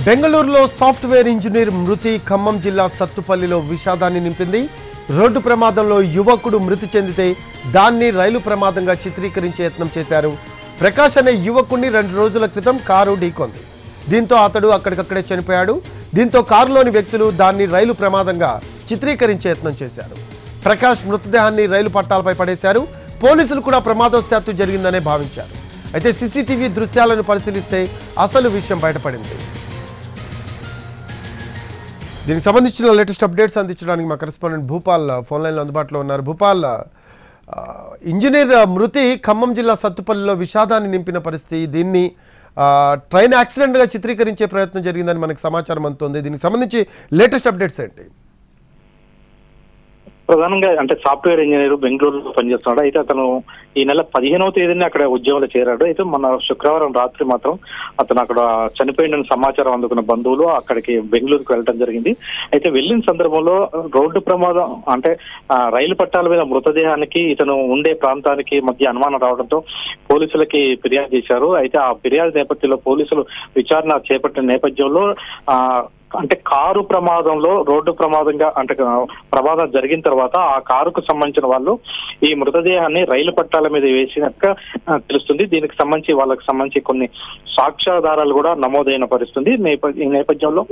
బెంగళూరులో software engineer మృతి ఖమ్మం జిల్లా సత్తుపల్లిలో విషాదాన్ని నింపింది. రోడ్డు ప్రమాదంలో యువకుడు మృతి చెందితే దాన్ని రైలు ప్రమాదంగా చిత్రీకరించే యత్నం చేశారు. ప్రకాష్ అనే యువకుడిని 2 రోజుల క్రితం కారు ఢీకొంది. దీంతో అతడు అక్కడికక్కడే చనిపోయాడు. దీంతో కారులోని వ్యక్తులు దాన్ని రైలు ప్రమాదంగా చిత్రీకరించే యత్నం చేశారు. ప్రకాష్ మృతదేహాన్ని రైలు పట్టాలపై పడేశారు. పోలీసులు కూడా ప్రమాదవశాత్తు జరిగిందనే భావించారు. అయితే సీసీటీవీ దృశ్యాలను పరిశీలిస్తే అసలు విషయం బయటపడింది. దీనికి సంబంధించిన లేటెస్ట్ అప్డేట్స్ అందించడానికి మా కరెస్పాండెంట్ భూపాల్ ఫోన్ లైన్లో అందుబాటులో ఉన్నారు. భూపాల్, ఇంజనీర్ మృతి ఖమ్మం జిల్లా సత్తుపల్లిలో విషాదాన్ని నింపిన పరిస్థితి. దీన్ని ట్రైన్ యాక్సిడెంట్గా చిత్రీకరించే ప్రయత్నం జరిగిందని మనకు సమాచారం అందుతోంది. దీనికి సంబంధించి లేటెస్ట్ అప్డేట్స్ ఏంటి? ప్రధానంగా అంటే సాఫ్ట్వేర్ ఇంజనీర్ బెంగళూరులో పనిచేస్తున్నాడు. అయితే అతను ఈ నెల 15వ తేదీని అక్కడ ఉద్యోగంలో చేరాడు. అయితే మన శుక్రవారం రాత్రి మాత్రం అతను అక్కడ చనిపోయిన సమాచారం అందుకున్న బంధువులు అక్కడికి బెంగళూరుకు వెళ్ళడం జరిగింది. అయితే వెళ్ళిన సందర్భంలో రోడ్డు ప్రమాదం అంటే రైలు పట్టాల మీద మృతదేహానికి ఇతను ఉండే ప్రాంతానికి మధ్య అనుమానం రావడంతో పోలీసులకి ఫిర్యాదు చేశారు. అయితే ఆ ఫిర్యాదు నేపథ్యంలో పోలీసులు విచారణ చేపట్టిన నేపథ్యంలో అంటే కారు ప్రమాదంలో రోడ్డు ప్రమాదంగా అంటే ప్రమాదం జరిగిన తర్వాత ఆ కారుకు సంబంధించిన వాళ్ళు ఈ మృతదేహాన్ని రైలు పట్టాల మీద వేసినట్టుగా తెలుస్తుంది. దీనికి సంబంధించి వాళ్ళకి సంబంధించి కొన్ని సాక్ష్యాధారాలు కూడా నమోదైన పరిస్థితుంది. ఈ నేపథ్యంలో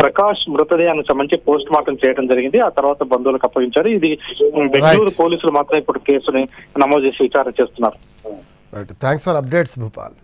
ప్రకాష్ మృతదేహానికి సంబంధించి పోస్ట్ మార్టం చేయడం జరిగింది. ఆ తర్వాత బంధువులకు అప్పగించారు. ఇది బెంగళూరు పోలీసులు మాత్రం ఇప్పుడు కేసుని నమోదు చేసి విచారణ చేస్తున్నారు. Thanks for updates Bhupal.